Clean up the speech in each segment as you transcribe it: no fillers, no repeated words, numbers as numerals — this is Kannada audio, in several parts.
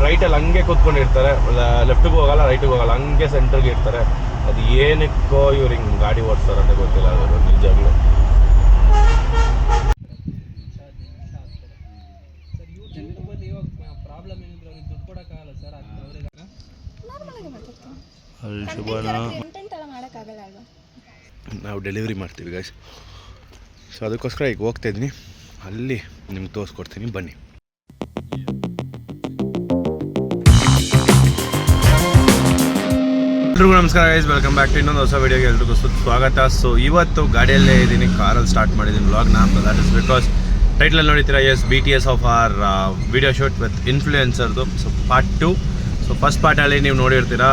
ರೈಟಲ್ಲಿ ಹಂಗೆ ಕೂತ್ಕೊಂಡಿರ್ತಾರೆ, ಲೆಫ್ಟಿಗೆ ಹೋಗಲ್ಲ ರೈಟಿಗೆ ಹೋಗಲ್ಲ, ಹಂಗೆ ಸೆಂಟ್ರಿಗೆ ಇರ್ತಾರೆ. ಅದು ಏನಕ್ಕೋ ಇವ್ರು ಹಿಂಗೆ ಗಾಡಿ ಓಡಿಸ್ತಾರೆ ಅಂತ ಗೊತ್ತಿಲ್ಲ ಅವರು ನಿಜವಾಗ್ಲೂ. ನಾವು ಡೆಲಿವರಿ ಮಾಡ್ತೀವಿ ಗೈಸ್. ಸೊ ಅದಕ್ಕೋಸ್ಕರ ಈಗ ಹೋಗ್ತಾ ಇದ್ದೀನಿ, ಅಲ್ಲಿ ನಿಮ್ಗೆ ತೋರಿಸ್ಕೊಡ್ತೀನಿ ಬನ್ನಿ. ಎಲ್ರಿಗೂ ನಮಸ್ಕಾರ ಗೈಸ್, ವೆಲ್ಕಮ್ ಬ್ಯಾಕ್ ಟು ಇನ್ನೊಂದು ಹೊಸ ವೀಡಿಯೋಗೆ ಎಲ್ರಿಗೂ ಸ್ವಾಗತ. ಸೊ ಇವತ್ತು ಗಾಡಿಯಲ್ಲೇ ಇದ್ದೀನಿ, ಕಾರಲ್ಲಿ ಸ್ಟಾರ್ಟ್ ಮಾಡಿದ್ದೀನಿ ವ್ಲಾಗ್ನ. ದಟ್ ಇಸ್ ಬಿಕಾಸ್ ಟೈಟ್ಲಲ್ಲಿ ನೋಡಿತೀರಾ, yes BTS of our video shoot with ಇನ್ಫ್ಲೂಯೆನ್ಸರ್ದು. So part 2. ಸೊ ಫಸ್ಟ್ ಪಾರ್ಟಲ್ಲಿ ನೀವು ನೋಡಿರ್ತೀರಾ,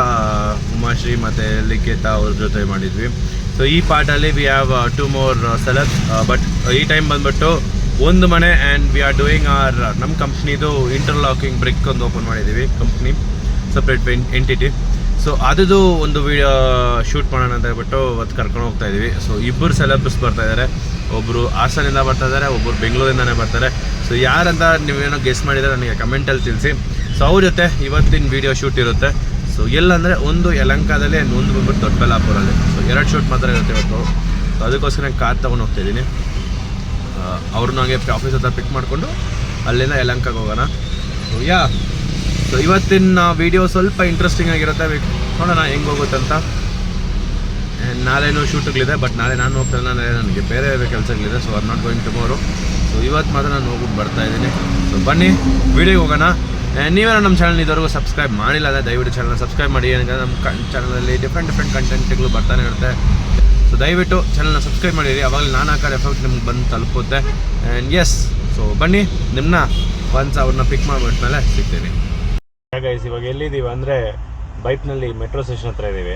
ಉಮಾಶ್ರೀ ಮತ್ತು ಲಿಖಿತಾ ಅವ್ರ ಜೊತೆ ಮಾಡಿದ್ವಿ. ಸೊ ಈ ಪಾರ್ಟಲ್ಲಿ we have 2 more celebs, but ಈ ಟೈಮ್ ಬಂದುಬಿಟ್ಟು ಒಂದು ಮನೆ and we are doing are ನಮ್ಮ ಕಂಪ್ನಿದು ಇಂಟರ್ಲಾಕಿಂಗ್ ಬ್ರಿಕ್ ಒಂದು ಓಪನ್ ಮಾಡಿದ್ದೀವಿ, ಕಂಪ್ನಿ ಸಪ್ರೇಟ್ ಎಂಟಿಟಿ. ಸೊ ಅದು ಒಂದು ವಿಡಿಯೋ ಶೂಟ್ ಮಾಡೋಣ ಅಂತ ಹೇಳ್ಬಿಟ್ಟು ಅವತ್ತು ಕರ್ಕೊಂಡು ಹೋಗ್ತಾ ಇದ್ದೀವಿ. ಸೊ ಇಬ್ಬರು ಸೆಲೆಬ್ಸ್ ಬರ್ತಾಯಿದ್ದಾರೆ, ಒಬ್ಬರು ಹಾಸನಿಂದ ಬರ್ತಾಯಿದ್ದಾರೆ, ಒಬ್ಬರು ಬೆಂಗಳೂರಿಂದನೇ ಬರ್ತಾರೆ. ಸೊ ಯಾರಂತ ನೀವೇನೋ ಗೆಸ್ ಮಾಡಿದರೆ ನನಗೆ ಕಮೆಂಟಲ್ಲಿ ತಿಳಿಸಿ. ಸೊ ಅವ್ರ ಜೊತೆ ಇವತ್ತಿನ ವೀಡಿಯೋ ಶೂಟ್ ಇರುತ್ತೆ. ಸೊ ಎಲ್ಲಂದರೆ ಒಂದು ಯಲಹಂಕದಲ್ಲಿ, ಒಂದು ಬಂದ್ಬಿಟ್ಟು ದೊಡ್ಡಬಳ್ಳಾಪುರಲ್ಲಿ. ಸೊ 2 ಶೂಟ್ ಮಾತ್ರ ಇರುತ್ತೆ ಇವತ್ತು. ಸೊ ಅದಕ್ಕೋಸ್ಕರ ನಾನು ಕಾರ್ ತೊಗೊಂಡು ಹೋಗ್ತಾಯಿದ್ದೀನಿ. ಅವ್ರನ್ನ ಹಾಗೆ ಆಫೀಸ್ ಹತ್ರ ಪಿಕ್ ಮಾಡಿಕೊಂಡು ಅಲ್ಲಿಂದ ಯಲಹಂಕಕ್ಕೆ ಹೋಗೋಣ. ಸೊ ಸೊ ಇವತ್ತಿನ ವೀಡಿಯೋ ಸ್ವಲ್ಪ ಇಂಟ್ರೆಸ್ಟಿಂಗ್ ಆಗಿರುತ್ತೆ, ನೋಡೋಣ ಹೆಂಗೆ ಹೋಗುತ್ತಂತ. ನಾಳೆನೂ ಶೂಟ್ಗಳಿದೆ, ಬಟ್ ನಾಳೆ ನಾನು ಹೋಗ್ತಾ ಇಲ್ಲ, ನನಗೆ ಬೇರೆ ಕೆಲಸಗಳಿದೆ. So are not going tomorrow. So ಇವತ್ತು ಮಾತ್ರ ನಾನು ಹೋಗ್ಬಿಟ್ಟು ಬರ್ತಾಯಿದ್ದೀನಿ. ಸೊ ಬನ್ನಿ ವೀಡಿಯೋಗೆ ಹೋಗೋಣ. ನೀವೇನೋ ನಮ್ಮ ಚಾನಲ್ ಇದುವರೆಗೂ ಸಬ್ಸ್ಕ್ರೈಬ್ ಮಾಡಿಲ್ಲ ಅಂದರೆ ದಯವಿಟ್ಟು ಚಾನಲ್ನ ಸಬ್ಸ್ಕ್ರೈಬ್ ಮಾಡಿ. ಏನಂದರೆ ನಮ್ಮ ಚಾನಲಲ್ಲಿ ಡಿಫ್ರೆಂಟ್ ಕಂಟೆಂಟ್ಗಳು ಬರ್ತಾನೆ ಇರುತ್ತೆ. ಸೊ ದಯವಿಟ್ಟು ಚಾನಲ್ನ ಸಬ್ಸ್ಕ್ರೈಬ್ ಮಾಡಿರಿ, ಅವಾಗಲೇ ನಾನು ಹಾಕೋದು ಎಫೆಕ್ಟ್ ನಿಮ್ಗೆ ಬಂದು ತಲುಪುತ್ತೆ. ಆ್ಯಂಡ್ ಎಸ್, ಸೊ ಬನ್ನಿ ನಿಮ್ಮನ್ನ ಒನ್ಸ್ ಅವ್ರನ್ನ ಪಿಕ್ ಮಾಡಿಬಿಟ್ಮೇಲೆ ಸಿಗ್ತೀನಿ. ಗೈಸ್ ಇವಾಗ ಎಲ್ಲಿದ್ದೀವಿ ಅಂದರೆ ಬೈಕ್ನಲ್ಲಿ ಮೆಟ್ರೋ ಸ್ಟೇಷನ್ ಹತ್ರ ಇದ್ದೀವಿ.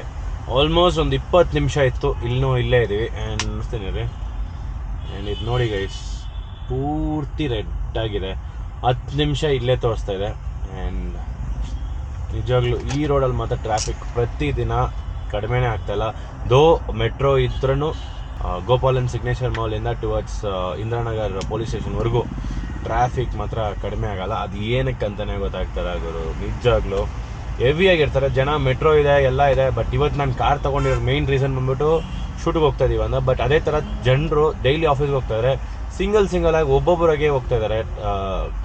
ಆಲ್ಮೋಸ್ಟ್ ಒಂದು 20 ನಿಮಿಷ ಇತ್ತು, ಇಲ್ಲೇ ಇದ್ದೀವಿ. ಆ್ಯಂಡ್ ಅನಿಸ್ತೀನಿ ರೀ. ಆ್ಯಂಡ್ ಇದು ನೋಡಿ ಗೈಸ್, ಪೂರ್ತಿ ರೆಡ್ ಆಗಿದೆ. 10 ನಿಮಿಷ ಇಲ್ಲೇ ತೋರಿಸ್ತಾ ಇದೆ. ಆ್ಯಂಡ್ ನಿಜವಾಗ್ಲೂ ಈ ರೋಡಲ್ಲಿ ಮಾತ್ರ ಟ್ರಾಫಿಕ್ ಪ್ರತಿದಿನ ಕಡಿಮೆನೇ ಆಗ್ತಾಯಿಲ್ಲ. ದೋ ಮೆಟ್ರೋ ಇದ್ರೂ ಗೋಪಾಲನ್ ಸಿಗ್ನೇಚರ್ ಮಾಲಿಂದ ಟುವರ್ಡ್ಸ್ ಇಂದಿರಾನಗರ್ ಪೊಲೀಸ್ ಸ್ಟೇಷನ್ವರೆಗೂ ಟ್ರಾಫಿಕ್ ಮಾತ್ರ ಕಡಿಮೆ ಆಗಲ್ಲ. ಅದು ಏನಕ್ಕೆ ಅಂತಲೇ ಗೊತ್ತಾಗ್ತಾರೆ ಅವರು. ನಿಜವಾಗ್ಲೂ ಹೆವಿಯಾಗಿರ್ತಾರೆ ಜನ. ಮೆಟ್ರೋ ಇದೆ, ಎಲ್ಲ ಇದೆ, ಬಟ್ ಇವತ್ತು ನಾನು ಕಾರ್ ತೊಗೊಂಡಿರೋ ಮೇಯ್ನ್ ರೀಸನ್ ಬಂದ್ಬಿಟ್ಟು ಶೂಟಿಗೆ ಹೋಗ್ತಾ ಇದ್ದೀವಿ ಅಂತ. ಬಟ್ ಅದೇ ಥರ ಜನರು ಡೈಲಿ ಆಫೀಸ್ಗೆ ಹೋಗ್ತಾಯಿದ್ದಾರೆ, ಸಿಂಗಲ್ ಆಗಿ ಒಬ್ಬೊಬ್ಬರಾಗೆ ಹೋಗ್ತಾ ಇದ್ದಾರೆ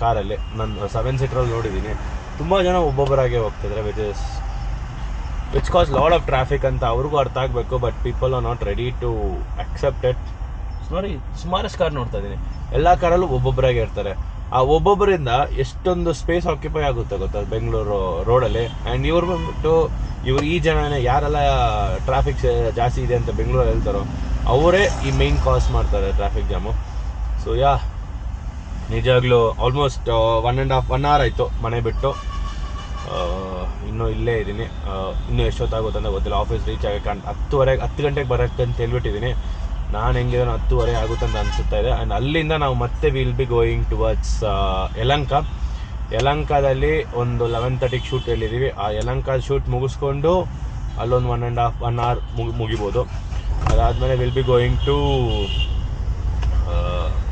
ಕಾರಲ್ಲಿ. ನಾನು 7 ಸೀಟ್ರಲ್ಲಿ ನೋಡಿದ್ದೀನಿ, ತುಂಬ ಜನ ಒಬ್ಬೊಬ್ಬರಾಗೆ ಹೋಗ್ತಾಯಿದ್ದಾರೆ, which cause lot of traffic ಅಂತ ಅವ್ರಿಗೂ ಅರ್ಥ ಆಗಬೇಕು. But people are not ready to accept it. ನೋಡಿ ಸುಮಾರಷ್ಟು ಕಾರ್ ನೋಡ್ತಾ ಇದ್ದೀನಿ, ಎಲ್ಲ ಕಾರಲ್ಲೂ ಒಬ್ಬೊಬ್ಬರಾಗೆ ಇರ್ತಾರೆ. ಆ ಒಬ್ಬೊಬ್ಬರಿಂದ ಎಷ್ಟೊಂದು ಸ್ಪೇಸ್ ಆಕ್ಯುಪೈ ಆಗುತ್ತೆ ಗೊತ್ತಾ ಬೆಂಗಳೂರು ರೋಡಲ್ಲಿ. ಆ್ಯಂಡ್ ಇವ್ರು ಬಂದ್ಬಿಟ್ಟು ಈ ಜನನೇ ಯಾರೆಲ್ಲ ಟ್ರಾಫಿಕ್ ಜಾಸ್ತಿ ಇದೆ ಅಂತ ಬೆಂಗಳೂರಲ್ಲಿ ಹೇಳ್ತಾರೋ ಅವರೇ ಈ ಮೇಯ್ನ್ ಕಾಸ್ ಮಾಡ್ತಾರೆ ಟ್ರಾಫಿಕ್ ಜಾಮು. ಸೊ ನಿಜವಾಗ್ಲೂ ಆಲ್ಮೋಸ್ಟ್ 1.5 hour ಆಯಿತು ಮನೆ ಬಿಟ್ಟು. ಇನ್ನೂ ಇಲ್ಲೇ ಇದ್ದೀನಿ. ಇನ್ನೂ ಎಷ್ಟೊತ್ತಾಗುತ್ತೆ ಅಂತ ಗೊತ್ತಿಲ್ಲ. ಆಫೀಸ್ ರೀಚ್ ಆಗಕ್ಕೆ 10 ಗಂಟೆಗೆ ಬರೋಕ್ಕೆ ಅಂತ ಹೇಳ್ಬಿಟ್ಟಿದ್ದೀನಿ. ನಾನು ಹೆಂಗಿದ್ರು 10:30 ಆಗುತ್ತೆ ಅಂತ ಅನಿಸುತ್ತಾ ಇದೆ. ಆ್ಯಂಡ್ ಅಲ್ಲಿಂದ ನಾವು ಮತ್ತೆ ವಿಲ್ ಬಿ ಗೋಯಿಂಗ್ ಟುವರ್ಡ್ಸ್ ಯಲಹಂಕದಲ್ಲಿ ಒಂದು 11:30ಗೆ ಶೂಟ್ ಹೇಳಿದ್ದೀವಿ. ಆ ಯಲಹಂಕ ಶೂಟ್ ಮುಗಿಸ್ಕೊಂಡು ಅಲ್ಲೊಂದು 1.5 hour ಮುಗಿಬೋದು. ಅದಾದಮೇಲೆ will be going to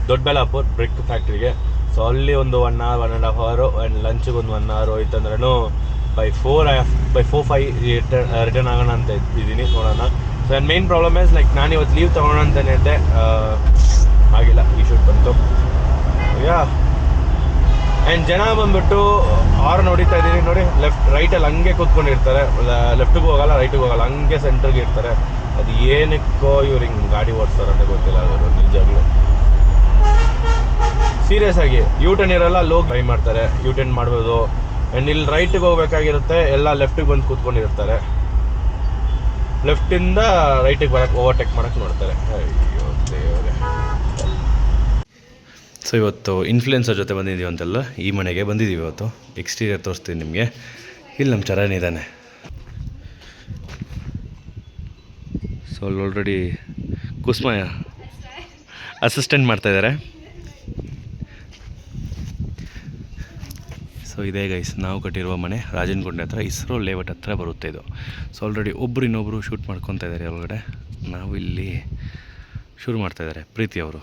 Doddaballapura brick ಫ್ಯಾಕ್ಟ್ರಿಗೆ. ಸೊ ಅಲ್ಲಿ ಒಂದು 1 hour 1.5 hour. ಆ್ಯಂಡ್ ಲಂಚ್ಗೆ ಒಂದು 1 hour ಹೋಯ್ತಂದ್ರೂ ಬೈ 4-5 ರಿಟರ್ನ್ ಆಗೋಣ ಅಂತ ಇದ್ದೀನಿ, ನೋಡೋಣ. ಸೊ ನನ್ನ ಮೇನ್ ಪ್ರಾಬ್ಲಮ್ ಇಸ್ ಲೈಕ್ ನಾನು ಇವತ್ತು ಲೀವ್ ತೊಗೊಳೋಣ ಅಂತಲೇ ಇದ್ದೆ, ಆಗಿಲ್ಲ, ಈ ಶೂಟ್ ಬಂತು. ಆ್ಯಂಡ್ ಜನ ಬಂದ್ಬಿಟ್ಟು ಹಾರ್ನ್ ಹೊಡಿತಾ ಇದ್ದೀನಿ ನೋಡಿ, ರೈಟಲ್ಲಿ ಹಂಗೆ ಕೂತ್ಕೊಂಡಿರ್ತಾರೆ, ಲೆಫ್ಟಿಗೆ ಹೋಗಲ್ಲ ರೈಟಿಗೆ ಹೋಗಲ್ಲ, ಹಂಗೆ ಸೆಂಟ್ರಿಗೆ ಇರ್ತಾರೆ. ಅದು ಏನಕ್ಕೋ ಇವ್ರು ಹಿಂಗೆ ಗಾಡಿ ಓಡಿಸ್ತಾರೆ ಅಂತ ಗೊತ್ತಿಲ್ಲ ಅವರು ನಿಜವಾಗ್ಲೂ. ಸೀರಿಯಸ್ ಆಗಿ ಯೂಟರ್ನ್ ಇರಲ್ಲ, ಲೋ ಟ್ರೈ ಮಾಡ್ತಾರೆ, ಯೂಟರ್ನ್ ಮಾಡ್ಬೋದು. ಆ್ಯಂಡ್ ಇಲ್ಲಿ ರೈಟಿಗೆ ಹೋಗ್ಬೇಕಾಗಿರುತ್ತೆ, ಎಲ್ಲ ಲೆಫ್ಟಿಗೆ ಬಂದು ಕೂತ್ಕೊಂಡಿರ್ತಾರೆ, ಲೆಫ್ಟಿಂದ ರೈಟಿಗೆ ಬರೋಕ್ಕೆ ಓವರ್ಟೇಕ್ ಮಾಡೋಕ್ಕೆ ನೋಡ್ತಾರೆ. ಅಯ್ಯೋ ದೇವರೇ. ಸೊ ಇವತ್ತು ಇನ್ಫ್ಲುಯೆನ್ಸರ್ ಜೊತೆ ಬಂದಿದ್ದೀವಿ ಅಂತೆಲ್ಲ ಈ ಮನೆಗೆ ಬಂದಿದ್ದೀವಿ. ಇವತ್ತು ಎಕ್ಸ್ಟೀರಿಯರ್ ತೋರಿಸ್ತೀನಿ ನಿಮಗೆ. ಇಲ್ಲಿ ನಮ್ಮ ಚರಣ್ ಇದ್ದಾನೆ. ಸೊ ಅಲ್ಲಿ ಆಲ್ರೆಡಿ ಕುಸ್ಮಯ ಅಸಿಸ್ಟೆಂಟ್ ಮಾಡ್ತಾಯಿದ್ದಾರೆ. ಸೊ ಇದೇ ಗೈಸ್ ನಾವು ಕಟ್ಟಿರುವ ಮನೆ ರಾಜನಗುಂಟೆ ಹತ್ರ, ಇಸ್ರೋ ಲೇಔಟ್ ಹತ್ರ ಬರುತ್ತೆ ಇದು. ಸೊ ಆಲ್ರೆಡಿ ಇನ್ನೊಬ್ಬರು ಶೂಟ್ ಮಾಡ್ಕೊತಾ ಇದ್ದಾರೆ ಒಳಗಡೆ. ನಾವು ಇಲ್ಲಿ ಶುರು ಮಾಡ್ತಾಯಿದ್ದಾರೆ ಪ್ರೀತಿ ಅವರು.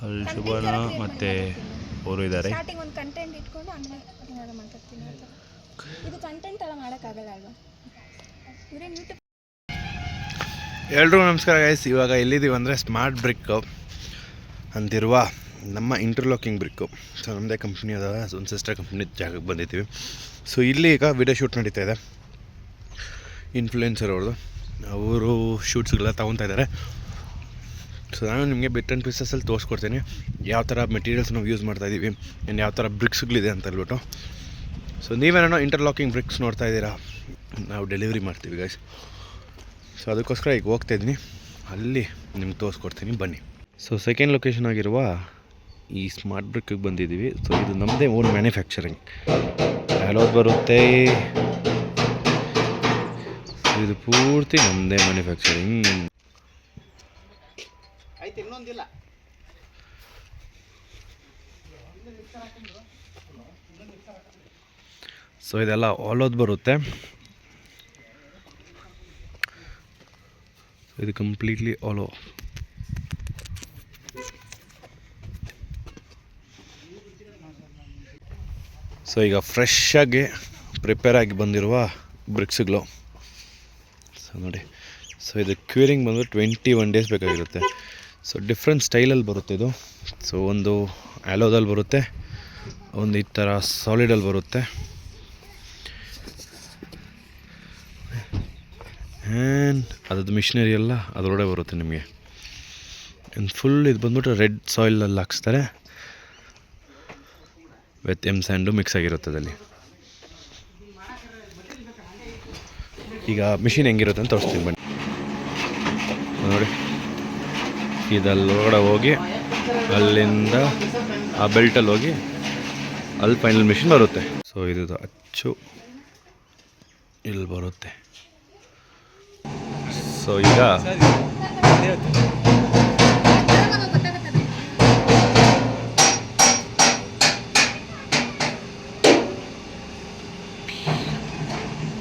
ಅಲ್ಲಿ ಶುಭನ ಮತ್ತು ಅವರು ಇದ್ದಾರೆ. ಸ್ಟಾರ್ಟಿಂಗ್ ಒಂದು ಕಂಟೆಂಟ್ ಇಟ್ಕೊಂಡು ಆಮೇಲೆ ಏನಾದ್ರು ಮಾತಾಡ್ತೀನಿ ಅಂತ. ಇದು ಕಂಟೆಂಟ್ ಎಲ್ಲ ಮಾಡೋಕ್ಕಾಗಲ್ಲ ಅಲ್ವಾ? ಇವ್ರೇನು ಯೂಟ್ಯೂಬ್. ಎಲ್ರಿಗೂ ನಮಸ್ಕಾರ ಗೈಸ್. ಇವಾಗ ಎಲ್ಲಿದ್ದೀವಿ ಅಂದರೆ ಸ್ಮಾರ್ಟ್ ಬ್ರಿಕ್ ಅಂತಿರುವ ನಮ್ಮ ಇಂಟರ್ಲಾಕಿಂಗ್ ಬ್ರಿಕ್ಕು. ಸೊ ನಮ್ಮದೇ ಕಂಪ್ನಿ ಅದ, ಒಂದು ಸಿಸ್ಟರ್ ಕಂಪ್ನಿ ಜಾಗಕ್ಕೆ ಬಂದಿದ್ದೀವಿ. ಸೊ ಇಲ್ಲಿ ಈಗ ವಿಡಿಯೋ ಶೂಟ್ ನಡೀತಾ ಇದೆ. ಇನ್ಫ್ಲುಯೆನ್ಸರ್ ಅವ್ರದ್ದು, ಅವರು ಶೂಟ್ಸ್ಗಳೆಲ್ಲ ತೊಗೊತಾ ಇದ್ದಾರೆ. ಸೊ ನಾನು ನಿಮಗೆ ಬಿಟ್ ಆ್ಯಂಡ್ ಪೀಸಸಲ್ಲಿ ತೋರಿಸ್ಕೊಡ್ತೀನಿ ಯಾವ ಥರ ಮೆಟೀರಿಯಲ್ಸ್ ನಾವು ಯೂಸ್ ಮಾಡ್ತಾಯಿದ್ದೀವಿ ಆ್ಯಂಡ್ ಯಾವ ಥರ ಬ್ರಿಕ್ಸ್ಗಳಿದೆ ಅಂತ ಹೇಳ್ಬಿಟ್ಟು. ಸೊ ನೀವೇನೋ ಇಂಟರ್ಲಾಕಿಂಗ್ ಬ್ರಿಕ್ಸ್ ನೋಡ್ತಾ ಇದ್ದೀರಾ, ನಾವು ಡೆಲಿವರಿ ಮಾಡ್ತೀವಿ ಗೈಸ್. ಸೊ ಅದಕ್ಕೋಸ್ಕರ ಈಗ ಹೋಗ್ತಾಯಿದ್ದೀನಿ, ಅಲ್ಲಿ ನಿಮ್ಗೆ ತೋರಿಸ್ಕೊಡ್ತೀನಿ ಬನ್ನಿ. ಸೊ ಸೆಕೆಂಡ್ ಲೊಕೇಶನ್ ಆಗಿರುವ ಈ ಸ್ಮಾರ್ಟ್ ಬ್ರಿಕ್ಕಿಗೆ ಬಂದಿದ್ದೀವಿ. ಸೊ ಇದು ನಮ್ಮದೇ ಓನ್ ಮ್ಯಾನುಫ್ಯಾಕ್ಚರಿಂಗ್ ಹೇಳೋದು ಬರುತ್ತೆ. ಇದು ಪೂರ್ತಿ ನಮ್ಮದೇ ಮ್ಯಾನುಫ್ಯಾಕ್ಚರಿಂಗ್. ಇನ್ನೊಂದಿಲ್ಲ. ಸೊ ಇದೆಲ್ಲ ಆಲೋದು ಬರುತ್ತೆ. ಇದು ಕಂಪ್ಲೀಟ್ಲಿ ಆಲೋ. ಸೊ ಈಗ ಫ್ರೆಶ್ ಆಗಿ ಪ್ರಿಪೇರ್ ಆಗಿ ಬಂದಿರುವ ಬ್ರಿಕ್ಸ್ಗಳು. ಸೊ ನೋಡಿ, ಸೊ ಇದು ಕ್ಯೂರಿಂಗ್ ಬಂದು 21 ಡೇಸ್ ಬೇಕಾಗಿರುತ್ತೆ. ಸೊ ಡಿಫ್ರೆಂಟ್ ಸ್ಟೈಲಲ್ಲಿ ಬರುತ್ತೆ ಇದು. ಸೊ ಒಂದು ಆ್ಯಲೋದಲ್ಲಿ ಬರುತ್ತೆ, ಒಂದು ಈ ಥರ ಸಾಲಿಡಲ್ಲಿ ಬರುತ್ತೆ, ಆ್ಯಂಡ್ ಅದ್ರದ್ದು ಮಿಷಿನರಿ ಎಲ್ಲ ಅದರೊಳಗೆ ಬರುತ್ತೆ ನಿಮಗೆ. ಆ್ಯಂಡ್ ಫುಲ್ ಇದು ಬಂದ್ಬಿಟ್ಟು ರೆಡ್ ಸಾಯಿಲಲ್ಲಿ ಹಾಕ್ಸ್ತಾರೆ ವಿತ್ ಎಮ್ ಸ್ಯಾಂಡು ಮಿಕ್ಸ್ ಆಗಿರುತ್ತೆ ಅದಲ್ಲಿ. ಈಗ ಮಿಷಿನ್ ಹೆಂಗಿರುತ್ತೆ ಅಂತ ತೋರಿಸ್ತೀನಿ ಬನ್ನಿ. ನೋಡಿ, ಇದಲ್ಲೊಳಗಡೆ ಹೋಗಿ ಅಲ್ಲಿಂದ ಆ ಬೆಲ್ಟಲ್ಲಿ ಹೋಗಿ ಅಲ್ಲಿ ಫೈನಲ್ ಮಿಷಿನ್ ಬರುತ್ತೆ. ಸೊ ಇದು ಅಚ್ಚು ಇಲ್ಲಿ ಬರುತ್ತೆ. ಸೊ ಈಗ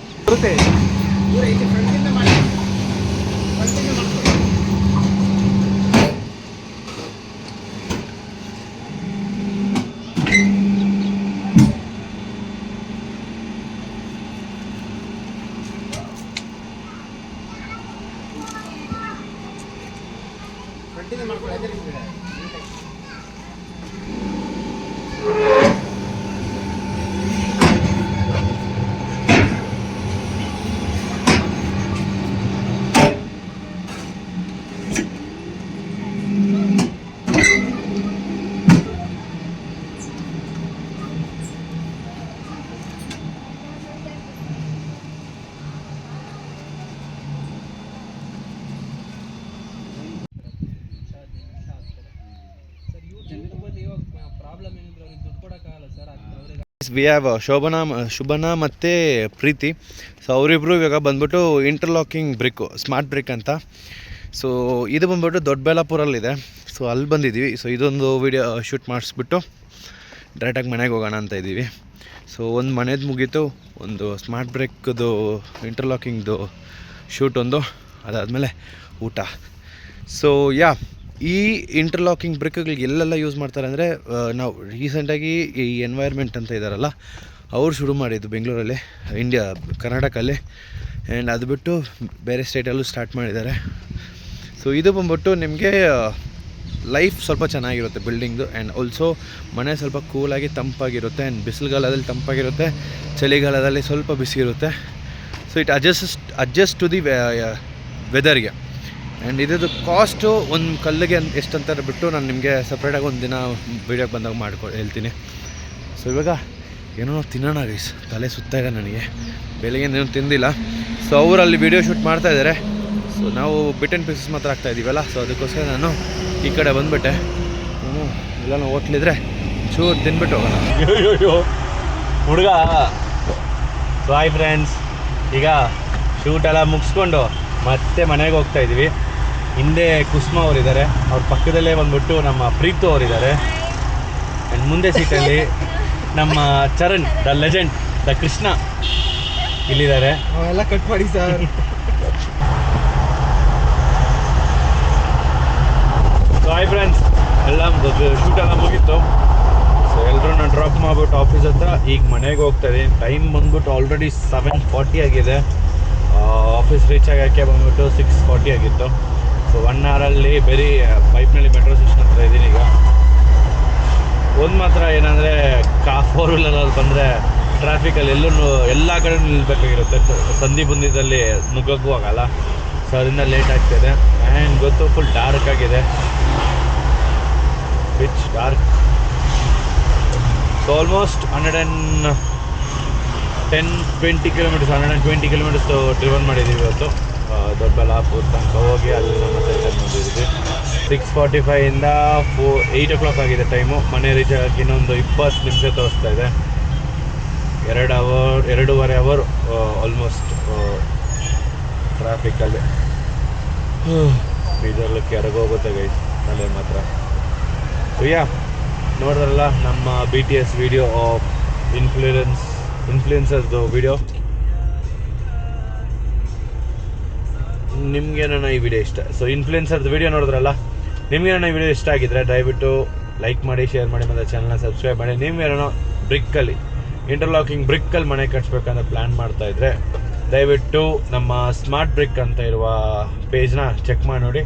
ಬರುತ್ತೆ. ವಿ ಹ್ಯಾವ್ ಶುಭನಾ ಮತ್ತು ಪ್ರೀತಿ. ಸೊ ಅವರಿಬ್ಬರು ಇವಾಗ ಬಂದ್ಬಿಟ್ಟು ಇಂಟರ್ಲಾಕಿಂಗ್ ಬ್ರಿಕ್ಕು ಸ್ಮಾರ್ಟ್ ಬ್ರಿಕ್ ಅಂತ. ಸೊ ಇದು ಬಂದ್ಬಿಟ್ಟು ದೊಡ್ಡಬಳ್ಳಾಪುರಲ್ಲಿದೆ. ಸೊ ಅಲ್ಲಿ ಬಂದಿದ್ದೀವಿ. ಸೊ ಇದೊಂದು ವಿಡಿಯೋ ಶೂಟ್ ಮಾಡಿಸ್ಬಿಟ್ಟು ಡೈರೆಕ್ಟಾಗಿ ಮನೆಗೆ ಹೋಗೋಣ ಅಂತ ಇದ್ದೀವಿ. ಸೊ ಒಂದು ಮನೆದು ಮುಗೀತು, ಒಂದು ಸ್ಮಾರ್ಟ್ ಬ್ರಿಕ್ದು ಇಂಟರ್ಲಾಕಿಂಗ್ದು ಶೂಟ್ ಒಂದು, ಅದಾದಮೇಲೆ ಊಟ. ಸೊ ಈ ಇಂಟರ್ಲಾಕಿಂಗ್ ಬ್ರಿಕ್ಗಳಿಗೆ ಎಲ್ಲೆಲ್ಲ ಯೂಸ್ ಮಾಡ್ತಾರೆ ಅಂದರೆ, ನಾವು ರೀಸೆಂಟಾಗಿ ಈ ಎನ್ವೈರ್ಮೆಂಟ್ ಅಂತ ಇದ್ದಾರಲ್ಲ, ಅವ್ರು ಶುರು ಮಾಡಿದ್ದು ಬೆಂಗಳೂರಲ್ಲಿ, ಕರ್ನಾಟಕಲ್ಲಿ, ಆ್ಯಂಡ್ ಅದು ಬಿಟ್ಟು ಬೇರೆ ಸ್ಟೇಟಲ್ಲೂ ಸ್ಟಾರ್ಟ್ ಮಾಡಿದ್ದಾರೆ. ಸೊ ಇದು ಬಂದ್ಬಿಟ್ಟು ನಿಮಗೆ ಲೈಫ್ ಸ್ವಲ್ಪ ಚೆನ್ನಾಗಿರುತ್ತೆ ಬಿಲ್ಡಿಂಗ್ದು, ಆ್ಯಂಡ್ ಆಲ್ಸೋ ಮನೆ ಸ್ವಲ್ಪ ಕೂಲಾಗಿ ತಂಪಾಗಿರುತ್ತೆ. ಆ್ಯಂಡ್ ಬಿಸಿಲುಗಾಲದಲ್ಲಿ ತಂಪಾಗಿರುತ್ತೆ, ಚಳಿಗಾಲದಲ್ಲಿ ಸ್ವಲ್ಪ ಬಿಸಿ ಇರುತ್ತೆ. So it adjust to the ವೆದರ್ಗೆ. ಆ್ಯಂಡ್ ಇದ್ರದ್ದು ಕಾಸ್ಟು ಒಂದು ಕಲ್ಲಿಗೆ ಎಷ್ಟಂತ ಬಿಟ್ಟು ನಾನು ನಿಮಗೆ ಸಪ್ರೇಟಾಗಿ ಒಂದು ದಿನ ವೀಡಿಯೋಗೆ ಬಂದಾಗ ಹೇಳ್ತೀನಿ. ಸೊ ಇವಾಗ ಏನೋ ತಿನ್ನೋಣ ಗೈಸ್, ತಲೆ ಸುತ್ತಾ ಇದೆ ನನಗೆ, ಬೆಳಿಗ್ಗೆ ಏನೂ ತಿಂದಿಲ್ಲ. ಸೊ ಅವರು ಅಲ್ಲಿ ವೀಡಿಯೋ ಶೂಟ್ ಮಾಡ್ತಾಯಿದ್ದಾರೆ. ಸೊ ನಾವು ಬಿಟ್ ಆ್ಯಂಡ್ ಪೀಸಸ್ ಮಾತ್ರ ಆಗ್ತಾಯಿದ್ದೀವಲ್ಲ, ಸೊ ಅದಕ್ಕೋಸ್ಕರ ನಾನು ಈ ಕಡೆ ಬಂದುಬಿಟ್ಟೆ. ಎಲ್ಲ ಹೋಟ್ಲಿದ್ರೆ ಚೂರು ತಿನ್ಬಿಟ್ಟು ಹೋಗೋಣ. ಹುಡುಗ. ಸೊ ಹಾಯ್ ಫ್ರೆಂಡ್ಸ್, ಈಗ ಶೂಟೆಲ್ಲ ಮುಗಿಸ್ಕೊಂಡು ಮತ್ತೆ ಮನೆಗೆ ಹೋಗ್ತಾಯಿದ್ದೀವಿ. ಹಿಂದೆ ಕುಸುಮ ಅವರಿದ್ದಾರೆ, ಅವ್ರ ಪಕ್ಕದಲ್ಲೇ ಬಂದ್ಬಿಟ್ಟು ನಮ್ಮ ಪ್ರೀತು ಅವರಿದ್ದಾರೆ, ಆ್ಯಂಡ್ ಮುಂದೆ ಸೀಟಲ್ಲಿ ನಮ್ಮ Charan the legend the Krishna ಇಲ್ಲಿದ್ದಾರೆ. ಎಲ್ಲ ಕಟ್ ಮಾಡಿ ಸರ್. ಸೊ ಹಾಯ್ ಫ್ರೆಂಡ್ಸ್, ಎಲ್ಲ ಶೂಟ್ ಎಲ್ಲ ಮುಗೀತು. ಸೊ ಸೊ ಎಲ್ಲರೂ ಡ್ರಾಪ್ ಮಾಡ್ಬಿಟ್ಟು ಆಫೀಸ್ ಹತ್ರ ಈಗ ಮನೆಗೆ ಹೋಗ್ತಾ ಇದ್ದೀನಿ. ಟೈಮ್ ಬಂದ್ಬಿಟ್ಟು ಆಲ್ರೆಡಿ 7:40 ಆಗಿದೆ. ಆಫೀಸ್ ರೀಚ್ ಆಗೋಕ್ಕೆ ಬಂದ್ಬಿಟ್ಟು 6:40 ಆಗಿತ್ತು. ಸೊ 1 ಅವರಲ್ಲಿ ಬರೀ ಪೈಪ್ನಲ್ಲಿ ಮೆಟ್ರೋ ಸ್ಟೇಷನ್ ಹತ್ರ ಇದ್ದೀನಿ ಈಗ. ಒಂದು ಮಾತ್ರ ಏನಂದರೆ 4 ವೀಲರಲ್ಲಿ ಬಂದರೆ ಟ್ರಾಫಿಕಲ್ಲಿ ಎಲ್ಲ ಕಡೆ ನಿಲ್ಬೇಕಾಗಿರುತ್ತೆ. ಸಂಧಿ ಬಂದಿದ್ದಲ್ಲಿ ನುಗ್ಗೋಕ್ಕೂ ಆಗಲ್ಲ. ಸೊ ಅದರಿಂದ ಲೇಟ್ ಆಗ್ತಿದೆ. ಆ್ಯಂಡ್ ಗೊತ್ತು ಫುಲ್ ಡಾರ್ಕ್ ಆಗಿದೆ, pitch dark. So almost 120 kilometres driven ಮಾಡಿದ್ದೀವಿ ಇವತ್ತು. ದೊಡ್ಡಬಳ್ಳಾಪುರ ತನಕ ಹೋಗಿ ಅಲ್ಲಿಂದ ಮತ್ತೆ ರಿಟರ್ನ್ ಬಂದಿದ್ದೀವಿ. 6:45 8 o'clock ಆಗಿದೆ ಟೈಮು. ಮನೆ ರೀಚ್ ಆಗೋಕ್ಕೆ ಇನ್ನೊಂದು 20 ನಿಮಿಷ ತೋರಿಸ್ತಾ ಇದೆ. 2.5 ಅವರ್ ಆಲ್ಮೋಸ್ಟ್ ಟ್ರಾಫಿಕಲ್ಲಿ. ಬೀದರ್ಲಕ್ಕೆ ಎರಗೋಗುತ್ತೆ ಗೈಸ್ ತಲೆ ಮಾತ್ರ. ಯಾ ನೋಡಿದ್ರಲ್ಲ ನಮ್ಮ BTS ವಿಡಿಯೋ ಆಫ್ ಇನ್ಫ್ಲೂಯೆನ್ಸರ್ದು ವಿಡಿಯೋ. ನಿಮ್ಗೇನೋ ಈ ವಿಡಿಯೋ ಇಷ್ಟ, ಸೊ ಇನ್ಫ್ಲೂಯೆನ್ಸರ್ದು ವಿಡಿಯೋ ನೋಡಿದ್ರಲ್ಲ, ನಿಮ್ಗೇನೋ ಈ ವಿಡಿಯೋ ಇಷ್ಟ ಆಗಿದ್ರೆ ದಯವಿಟ್ಟು ಲೈಕ್ ಮಾಡಿ, ಶೇರ್ ಮಾಡಿ, ಮತ್ತು ಚಾನಲ್ನ ಸಬ್ಸ್ಕ್ರೈಬ್ ಮಾಡಿ. ನಿಮ್ಗೇನೋ ಇಂಟರ್ಲಾಕಿಂಗ್ ಬ್ರಿಕ್ಕಲ್ಲಿ ಮನೆ ಕಟ್ಸ್ಬೇಕಂತ ಪ್ಲ್ಯಾನ್ ಮಾಡ್ತಾಯಿದ್ರೆ ದಯವಿಟ್ಟು ನಮ್ಮ ಸ್ಮಾರ್ಟ್ ಬ್ರಿಕ್ ಅಂತ ಇರುವ ಪೇಜ್ನ ಚೆಕ್ ಮಾಡಿ ನೋಡಿ.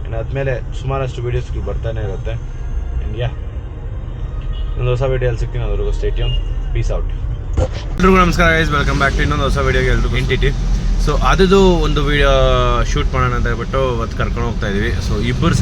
ಇನ್ನು ಆದಮೇಲೆ ಸುಮಾರಷ್ಟು ವೀಡಿಯೋಸ್ಗಳು ಬರ್ತಾನೆ ಇರುತ್ತೆ. ಆ್ಯಂಡ್ ಯಾ ಒಂದು ಹೊಸ ವೀಡಿಯೋಲ್ಲಿ ಸಿಗ್ತೀನಿ. ಅದ್ರಿಗೂ ಸ್ಟೇ ಟ್ಯೂನ್. Piece out. ಎಲ್ರಿಗೂ ನಮಸ್ಕಾರ ಗೈಸ್, ವೆಲ್ಕಮ್ ಬ್ಯಾಕ್ ಟು ಇನ್ನೊಂದು ಹೊಸ ವೀಡಿಯೋಗೆ ಎಲ್ರಿಗೂ NTT. ಸೊ ಅದು ಒಂದು ವೀಡಿಯೋ ಶೂಟ್ ಮಾಡೋಣ ಅಂತ ಹೇಳ್ಬಿಟ್ಟು ಇವತ್ತು ಕರ್ಕೊಂಡು ಹೋಗ್ತಾ ಇದ್ದೀವಿ. ಸೊ ಇಬ್ಬರು